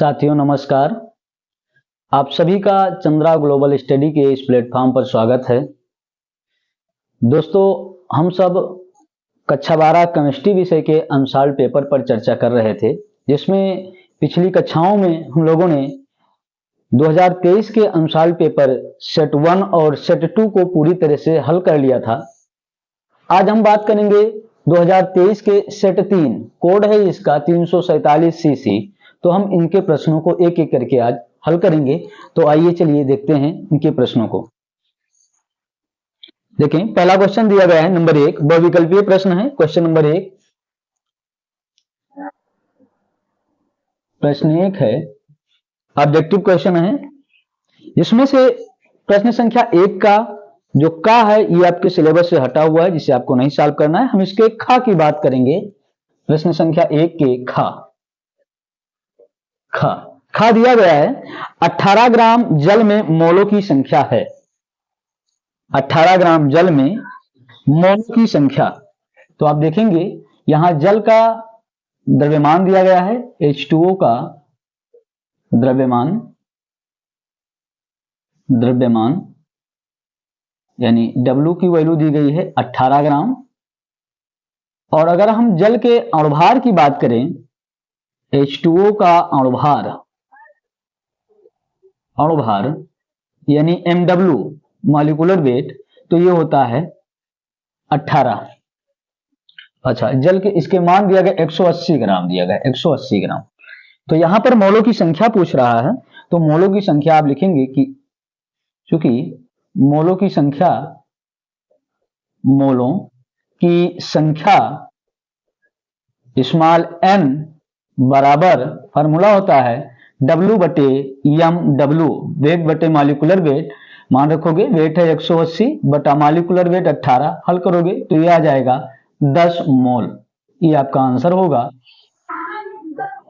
साथियों नमस्कार। आप सभी का चंद्रा ग्लोबल स्टडी के इस प्लेटफॉर्म पर स्वागत है। दोस्तों, हम सब कक्षा 12 केमिस्ट्री विषय के अनसॉल्व्ड पेपर पर चर्चा कर रहे थे, जिसमें पिछली कक्षाओं में हम लोगों ने 2023 के अनसॉल्व्ड पेपर सेट 1 और सेट 2 को पूरी तरह से हल कर लिया था। आज हम बात करेंगे 2023 के सेट 3, कोड है इसका 347 सीसी। तो हम इनके प्रश्नों को एक एक करके आज हल करेंगे। तो आइए चलिए देखते हैं इनके प्रश्नों को। देखें, पहला क्वेश्चन दिया गया है नंबर 1, बहुविकल्पीय प्रश्न है। क्वेश्चन नंबर 1, प्रश्न 1 है ऑब्जेक्टिव क्वेश्चन है। इसमें से प्रश्न संख्या 1 का जो का है ये आपके सिलेबस से हटा हुआ है, जिसे आपको नहीं सॉल्व करना है। हम इसके खा की बात करेंगे। प्रश्न संख्या 1 के खा दिया गया है 18 ग्राम जल में मोलों की संख्या है। 18 ग्राम जल में मोलों की संख्या। तो आप देखेंगे यहां जल का द्रव्यमान दिया गया है, H2O का द्रव्यमान यानी W की वैल्यू दी गई है 18 ग्राम। और अगर हम जल के अणुभार की बात करें, H2O का अणुभार यानी MW मॉलिक्यूलर वेट, तो ये होता है 18। अच्छा, जल के इसके मान दिया गया 180 ग्राम दिया गया, 180 ग्राम। तो यहां पर मोलों की संख्या पूछ रहा है, तो मोलों की संख्या आप लिखेंगे कि चूंकि मोलों की संख्या स्मॉल n बराबर फार्मूला होता है W बटे MW, वेट बटे मॉलिक्यूलर वेट। मान रखोगे वेट है 180 बटा मॉलिक्यूलर वेट 18, हल करोगे तो ये आ जाएगा 10 मोल। ये आपका आंसर होगा।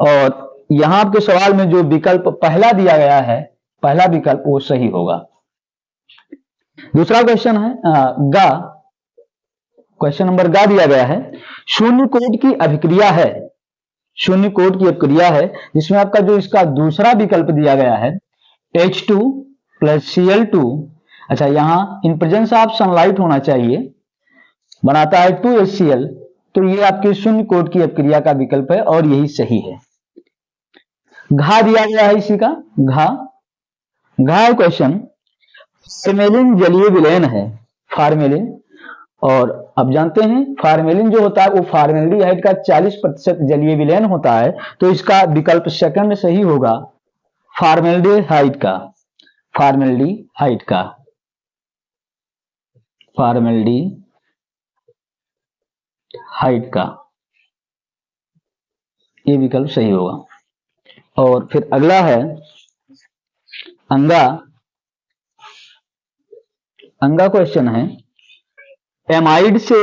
और यहां आपके सवाल में जो विकल्प पहला दिया गया है, पहला विकल्प वो सही होगा। दूसरा क्वेश्चन है गा। क्वेश्चन नंबर गा दिया गया है, शून्य कोड की अभिक्रिया है। शून्य कोड की अभिक्रिया है जिसमें आपका जो इसका दूसरा विकल्प दिया गया है H2 प्लस Cl2। अच्छा, यहां इन प्रेजेंस ऑफ सनलाइट होना चाहिए, बनाता है 2HCl। तो ये आपके शून्य कोड की अभिक्रिया का विकल्प है और यही सही है। घा दिया गया है इसी का घा है क्वेश्चन। फार्मेलिन जलीय विलयन है, फार्मेलिन। और अब जानते हैं फार्मेलिन जो होता है वो फॉर्मेल्डिहाइड का 40% जलीय विलयन होता है। तो इसका विकल्प सेकंड सही होगा, फॉर्मेल्डिहाइड का ये विकल्प सही होगा। और फिर अगला है अंगा क्वेश्चन है, एमाइड से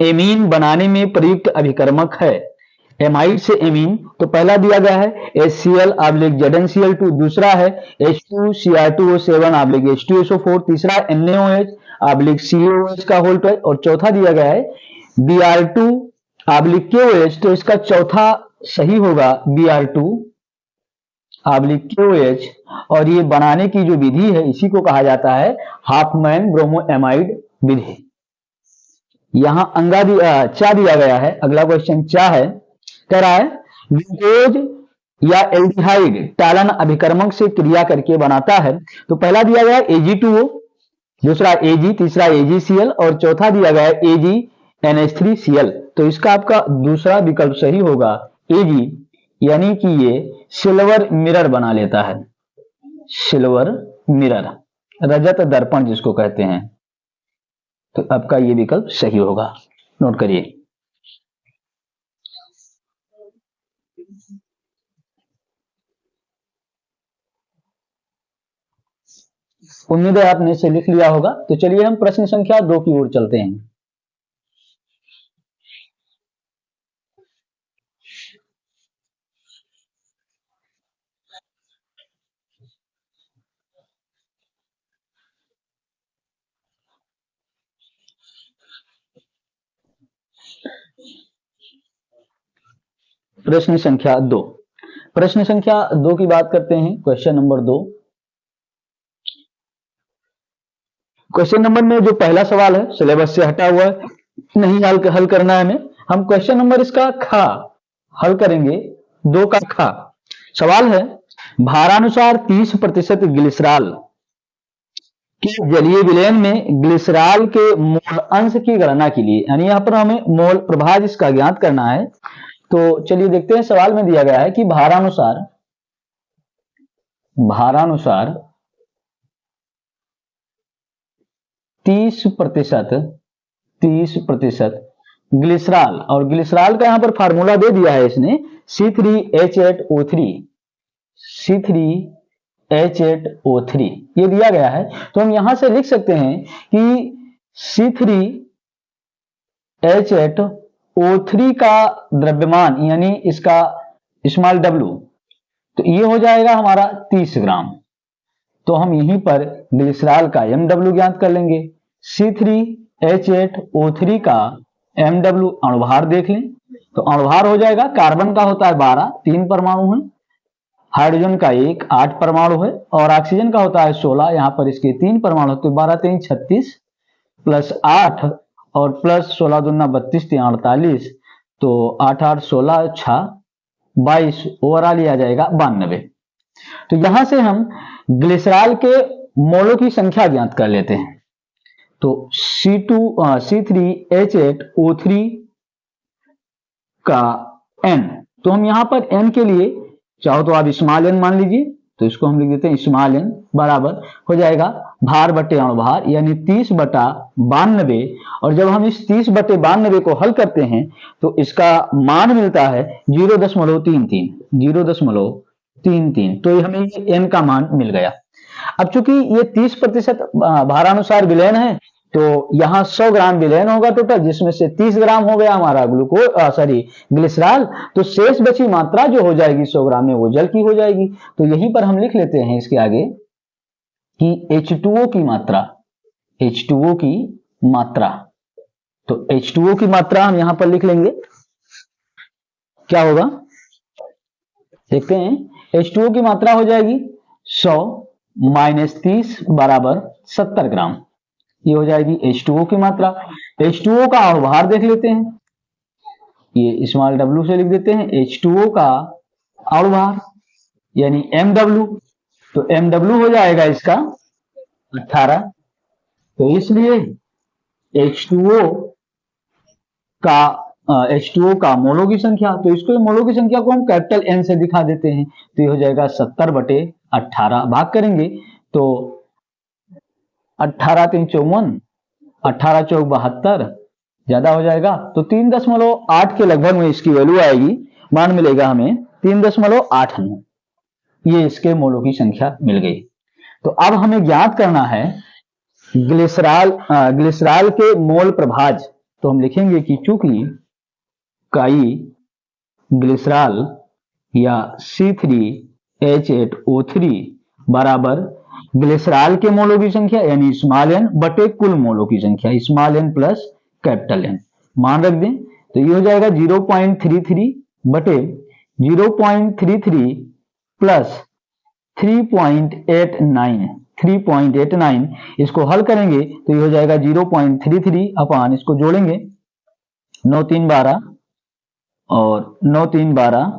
एमीन बनाने में प्रयुक्त अभिकर्मक है। एमाइड से एमीन, तो पहला दिया गया है HCl/ZnCl2, दूसरा है H2Cr2O7/H2SO4, तीसरा NaOH/CaOH का होल ट्वाइस, और चौथा दिया गया है Br2/KOH। तो इसका चौथा सही होगा Br2/KOH। और ये बनाने की जो विधि है इसी को कहा जाता है हाफमैन ब्रोमोएमाइड विधि। यहां चा दिया गया है। अगला क्वेश्चन चा है, कह रहा है ग्लूकोज या एल्डिहाइड टालन अभिकर्मक से क्रिया करके बनाता है। तो पहला दिया गया Ag2O, दूसरा Ag, तीसरा AgCl और चौथा दिया गया AgNH3Cl। तो इसका आपका दूसरा विकल्प सही होगा Ag, यानी कि ये सिल्वर मिरर बना लेता है, सिल्वर मिरर, रजत दर्पण जिसको कहते हैं। तो आपका ये विकल्प सही होगा, नोट करिए। उम्मीद है आपने इसे लिख लिया होगा। तो चलिए हम प्रश्न संख्या 2 की ओर चलते हैं। प्रश्न संख्या 2, प्रश्न संख्या 2 की बात करते हैं। Question number 2। क्वेश्चन नंबर में जो पहला सवाल है सिलेबस से हटा हुआ है, नहीं हल करना है हमें। हम क्वेश्चन नंबर इसका खा हल करेंगे, 2 का खा। सवाल है भारानुसार 30% ग्लिसरॉल के जलीय विलयन में ग्लिसरॉल के मोल अंश की गणना के लिए, यानी यहां पर हमें मोल प्रभाज इसका ज्ञात करना है। तो चलिए देखते हैं, सवाल में दिया गया है कि भारानुसार 30% ग्लिसरॉल, और ग्लिसरॉल का यहां पर फार्मूला दे दिया है इसने C3H8O3, C3H8O3 ये दिया गया है। तो हम यहां से लिख सकते हैं कि C3H8O3 का द्रव्यमान यानी इसका स्मॉल w, तो ये हो जाएगा हमारा 30 ग्राम। तो हम यहीं पर ग्लिसरॉल का mw ज्ञात कर लेंगे। C3H8O3 का mw अणुभार देख लें, तो अणुभार हो जाएगा, कार्बन का होता है 12, 3 परमाणु है, हाइड्रोजन का 1, 8 परमाणु है, और ऑक्सीजन का होता है 16, यहां पर इसके 3 परमाणु, तो 12 3 36 प्लस 8 और प्लस 16 दूना 32 3 48, तो 8 8 16 6 22, ओवरऑल आ जाएगा 92। तो यहां से हम ग्लिसरॉल के मोलों की संख्या ज्ञात कर लेते हैं। तो C3H8O3 का N, तो हम यहां पर N के लिए चाहो तो आप स्मॉल n मान लीजिए, तो इसको हम लिख देते हैं स्मॉल n बराबर हो जाएगा भार बटे अणुभार यानी 30/92। और जब हम इस 30/92 को हल करते हैं तो इसका मान मिलता है 0.33, तो ये हमें n का मान मिल गया। अब चूंकि ये 30% भारानुसार विलयन है, तो यहां 100 ग्राम विलयन होगा टोटल, जिसमें से 30 ग्राम हो गया हमारा ग्लिसरॉल, तो शेष बची मात्रा जो हो जाएगी 100 ग्राम में वो जल की हो जाएगी। तो यहीं पर हम लिख लेते हैं इसके आगे कि H2O की मात्रा, तो H2O की मात्रा हम यहां पर लिख लेंगे, क्या होगा देखते हैं। H2O की मात्रा हो जाएगी 100 माइनस 30 बराबर 70 ग्राम, ये हो जाएगी H2O की मात्रा। H2O का अणुभार देख लेते हैं, ये स्मॉल w से लिख देते हैं H2O का अणुभार यानी mw, तो mw हो जाएगा इसका 18। तो इसलिए H2O का मोलों की संख्या, तो इसको मोलों की संख्या को हम कैपिटल N से दिखा देते हैं, तो ये हो जाएगा 70/18, भाग करेंगे तो 18 3 54, 18 चौक 72, ज्यादा हो जाएगा, तो 3.8 के लगभग में इसकी वैल्यू आएगी, मान मिलेगा हमें 3.89, ये इसके मोलों की संख्या मिल गई। तो अब हमें ज्ञात करना है ग्लिसरॉल के मोल प्रभाज, तो हम लिखेंगे कि चूंकि काई ग्लिसरॉल या C3H8O3 बराबर ग्लिसरॉल के मोलों की संख्या यानी स्मॉल n बटे कुल मोलों की संख्या small n plus capital N, मान रख दें, तो ये हो जाएगा 0.33 बटे 0.33 प्लस 3.89, इसको हल करेंगे तो ये हो जाएगा 0.33 अपान, इसको जोड़ेंगे 9 3 12 और 9 3 12,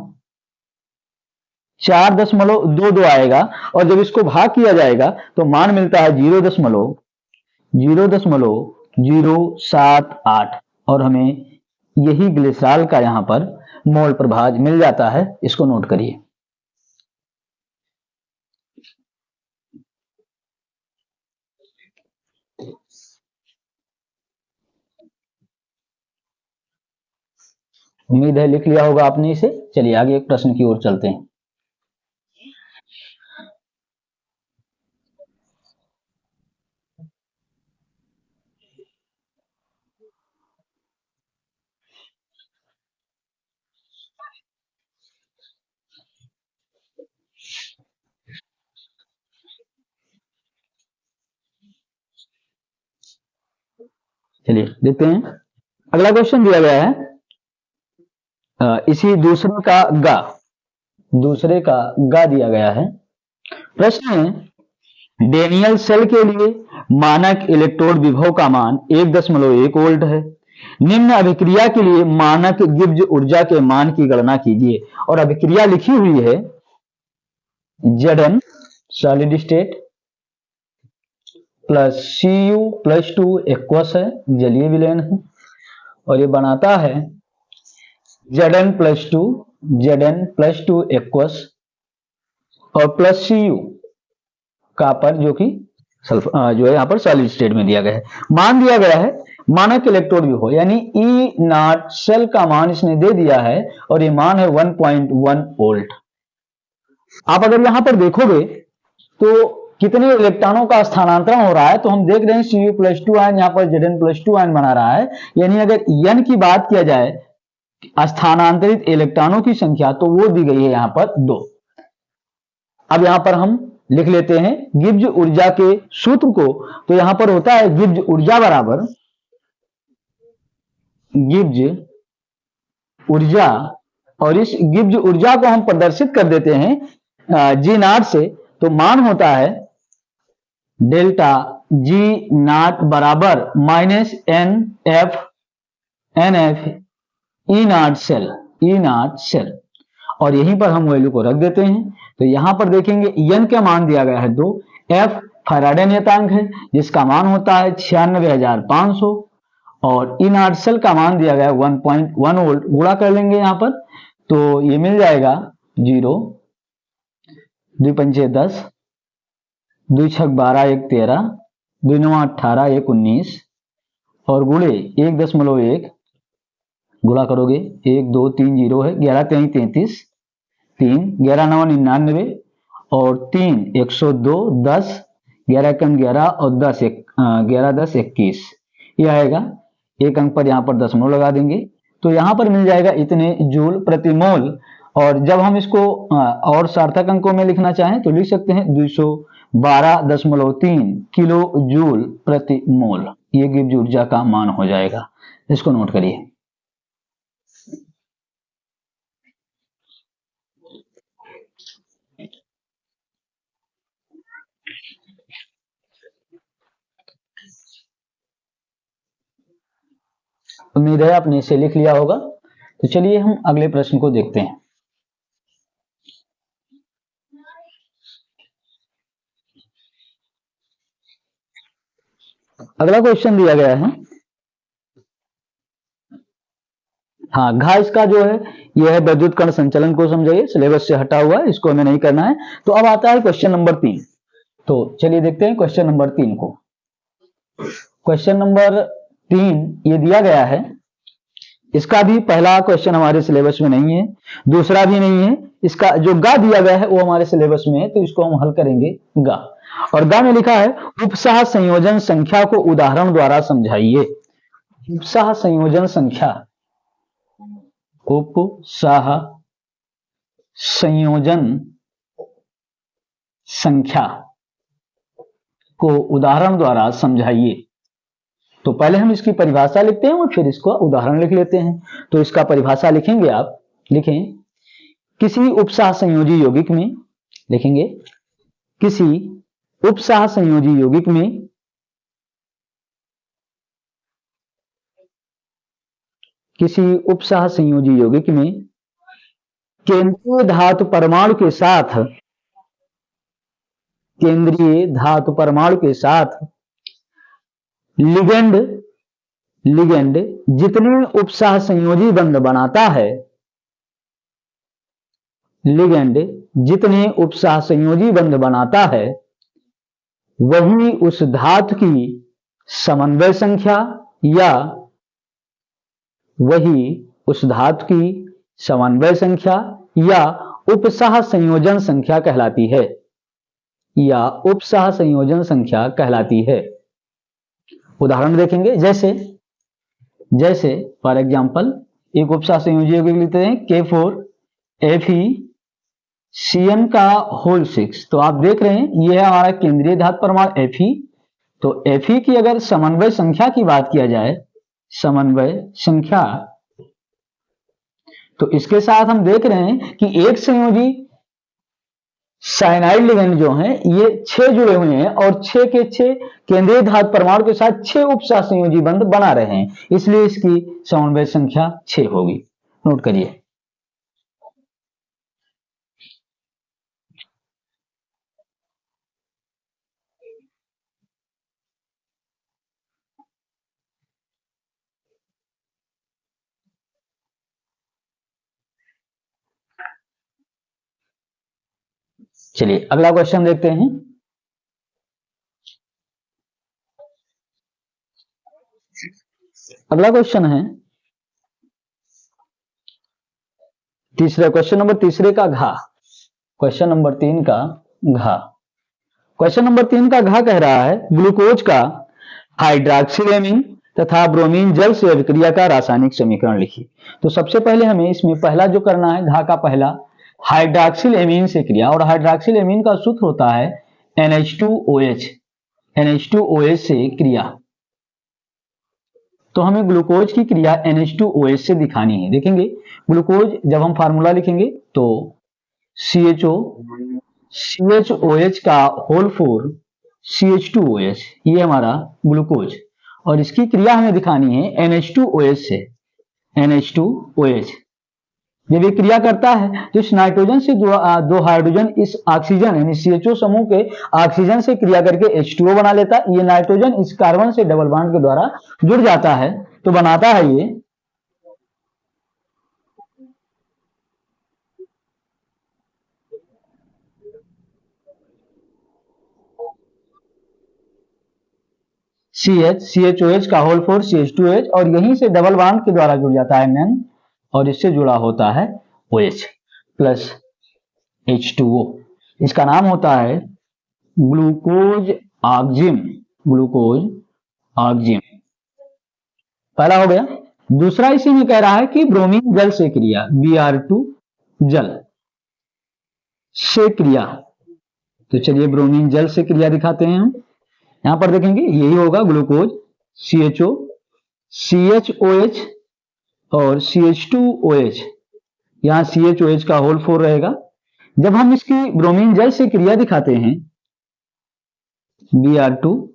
4.22 आएगा, और जब इसको भाग किया जाएगा तो मान मिलता है 0.078, और हमें यही ग्लिसरॉल का यहां पर मोल प्रभाज मिल जाता है, इसको नोट करिए। उम्मीद है लिख लिया होगा आपने इसे। चलिए आगे एक प्रश्न की ओर चलते हैं। चलिए देखते हैं, अगला क्वेश्चन दिया गया है इसी दूसरे का गा, दूसरे का गा दिया गया है। प्रश्न है डेनियल सेल के लिए मानक इलेक्ट्रोड विभव का मान 1.1 वोल्ट है। निम्न अभिक्रिया के लिए मानक गिब्ज ऊर्जा के मान की गणना कीजिए। और अभिक्रिया लिखी हुई है Zn solid state plus Cu+2 aqueous है, जलीय विलयन है, और ये बनाता है Zn+2 एक्वस और प्लस Cu कॉपर जो कि जो है यहाँ पर सॉलिड स्टेट में दिया गया है। मान दिया गया है मानक इलेक्ट्रोड विभव यानी E0 सेल का मान इसने दे दिया है और ये मान है 1.1 वोल्ट। आप अगर यहां पर देखोगे तो कितने इलेक्ट्रॉनों का स्थानांतरण हो रहा है, तो हम देख रहे हैं Cu+2 आयन यहाँ पर Zn+2 आयन बना रहा है। यानी अगर N की बात किया जाए स्थानांतरित इलेक्ट्रॉनों की संख्या तो वो दी गई है यहाँ पर 2। अब यहां पर हम लिख लेते हैं गिब्ज ऊर्जा के सूत्र को। तो यहां पर होता है गिब्ज ऊर्जा बराबर गिब्ज ऊर्जा, और इस गिब्ज ऊर्जा को हम प्रदर्शित कर देते हैं G0 से। तो मान होता है डेल्टा G0 बराबर -NF E0 सेल, और यहीं पर हम वैल्यू को रख देते हैं। तो यहां पर देखेंगे N का मान दिया गया है 2, F फैराडे नियतांक है जिसका मान होता है 96,500, और E0 सेल का मान दिया गया है 1.1 वोल्ट। गुणा कर लेंगे यहां पर तो ये मिल जाएगा 0, 2 पंचे 10, 2 छक 12, 1 13, 2 9 18, 1 19, और गुणे 1.1 गुणा करोगे 1 2 3 0 है, 11 3 33, 3 11 9 99, और 3 102, 10 11 कम 11 और 10 11 10 21, ये आएगा। एक अंक पर यहाँ पर दशमलव लगा देंगे तो यहाँ पर मिल जाएगा इतने जूल प्रति मोल। और जब हम इसको और सार्थक अंकों में लिखना चाहें तो लिख सकते हैं 212.3 किलो जूल प्रति मोल। ये गिब्ज ऊर्जा का मान हो जाएगा, इसको नोट करिए। उम्मीद है आपने इसे लिख लिया होगा। तो चलिए हम अगले प्रश्न को देखते हैं। अगला क्वेश्चन दिया गया है, हाँ घा इसका जो है यह है विद्युत कण संचलन को समझाइए, सिलेबस से हटा हुआ है, इसको हमें नहीं करना है। तो अब आता है क्वेश्चन नंबर 3। तो चलिए देखते हैं क्वेश्चन नंबर 3 को। क्वेश्चन नंबर 3 ये दिया गया है, इसका भी पहला क्वेश्चन हमारे सिलेबस में नहीं है, दूसरा भी नहीं है। इसका जो गा दिया गया है वो हमारे सिलेबस में है, तो इसको हम हल करेंगे गा। और गा में लिखा है उपसाह संयोजन संख्या को उदाहरण द्वारा समझाइए। उपसाह संयोजन संख्या, उपसाह संयोजन संख्या को उदाहरण द्वारा समझाइए। तो पहले हम इसकी परिभाषा लिखते हैं और फिर इसको उदाहरण लिख लेते हैं। तो इसका परिभाषा लिखेंगे, आप लिखें किसी उपसाह संयोजी यौगिक में, लिखेंगे किसी उपसाह संयोजी यौगिक में किसी उपसाह संयोजी यौगिक में केंद्रीय धातु परमाणु के साथ लिगेंड जितने उपसाह संयोजी बंध बनाता है, लिगेंड जितने उपसाह संयोजी बंध बनाता है वही उस धातु की समन्वय संख्या या उपसाह संयोजन संख्या कहलाती है, उदाहरण देखेंगे जैसे फॉर एग्जांपल एक उपसाह संयोजी यौगिक लेते हैं K4FeCN का होल 6। तो आप देख रहे हैं यह है हमारा केंद्रीय धातु परमाणु Fe। तो Fe की अगर समन्वय संख्या की बात किया जाए, समन्वय संख्या, तो इसके साथ हम देख रहे हैं कि एक संयोजी साइनाइड लिगेंड जो हैं ये 6 जुड़े हुए हैं और 6 के 6 केंद्रीय धातु परमाणु के साथ 6 उपसहसंयोजी बंध बना रहे हैं, इसलिए इसकी समन्वय संख्या 6 होगी। नोट करिए। चलिए अगला क्वेश्चन देखते हैं। अगला क्वेश्चन है तीसरा, क्वेश्चन नंबर तीसरे का घा। क्वेश्चन नंबर 3 का घा। क्वेश्चन नंबर 3 का घा कह रहा है ग्लूकोज का हाइड्रॉक्सिलेमीन तथा ब्रोमीन जल से अभिक्रिया का रासायनिक समीकरण लिखिए। तो सबसे पहले हमें इसमें पहला जो करना है, घा का पहला हाइड्रॉक्सिलेमीन से क्रिया, और हाइड्रॉक्सिलेमीन का सूत्र होता है NH2OH। NH2OH से क्रिया, तो हमें ग्लूकोज की क्रिया NH2OH से दिखानी है। देखेंगे ग्लूकोज जब हम फार्मूला लिखेंगे तो CHOH का होल 4 CH2OH, ये हमारा ग्लूकोज, और इसकी क्रिया हमें दिखानी है NH2OH से। NH2OH जब ये क्रिया करता है तो इस नाइट्रोजन से दो हाइड्रोजन इस ऑक्सीजन यानी CHO समूह के ऑक्सीजन से क्रिया करके H2O बना लेता है। ये नाइट्रोजन इस कार्बन से डबल बॉन्ड के द्वारा जुड़ जाता है, तो बनाता है ये CHOH का होल 4 CH2OH, और यहीं से डबल बॉन्ड के द्वारा जुड़ जाता है NN, और इससे जुड़ा होता है OH प्लस H2O। इसका नाम होता है ग्लूकोज ऑक्जिम। ग्लूकोज ऑक्जिम पहला हो गया। दूसरा इसी में कह रहा है कि ब्रोमीन जल से क्रिया, Br2 जल से क्रिया। तो चलिए ब्रोमीन जल से क्रिया दिखाते हैं हम। यहां पर देखेंगे यही होगा ग्लूकोज CHO CHOH और CH2OH, यहां CHOH का होल 4 रहेगा। जब हम इसकी ब्रोमीन जल से क्रिया दिखाते हैं Br2,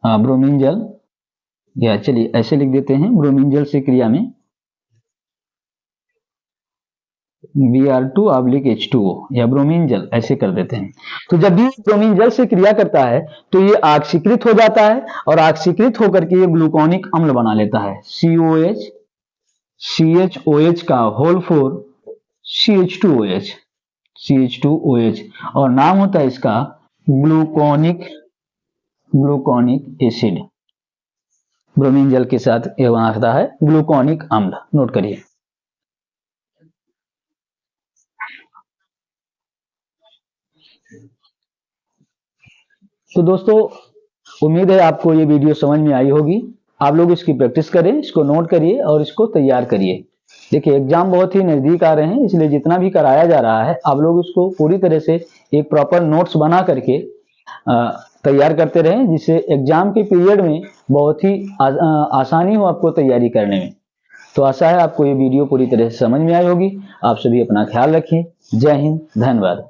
ब्रोमीन जल, या चलिए ऐसे लिख देते हैं ब्रोमीन जल से क्रिया में Br2 ऑब्लिक H2O, या ब्रोमीन जल ऐसे कर देते हैं। तो जब भी ब्रोमीन जल से क्रिया करता है तो ये ऑक्सीकृत हो जाता है, और ऑक्सीकृत होकर के ये ग्लूकोनिक अम्ल बना लेता है COH CHOH का होल 4 CH2OH, और नाम होता है इसका ग्लूकोनिक एसिड। ब्रोमीन जल के साथ यह बनाता है ग्लूकोनिक अम्ल। नोट करिए। तो दोस्तों उम्मीद है आपको ये वीडियो समझ में आई होगी। आप लोग इसकी प्रैक्टिस करें, इसको नोट करिए और इसको तैयार करिए। देखिए एग्जाम बहुत ही नजदीक आ रहे हैं, इसलिए जितना भी कराया जा रहा है आप लोग इसको पूरी तरह से एक प्रॉपर नोट्स बना करके तैयार करते रहें, जिससे एग्जाम के पीरियड में बहुत ही आसानी हो आपको तैयारी करने में। तो आशा है आपको ये वीडियो पूरी तरह से समझ में आई होगी। आप सभी अपना ख्याल रखें। जय हिंद, धन्यवाद।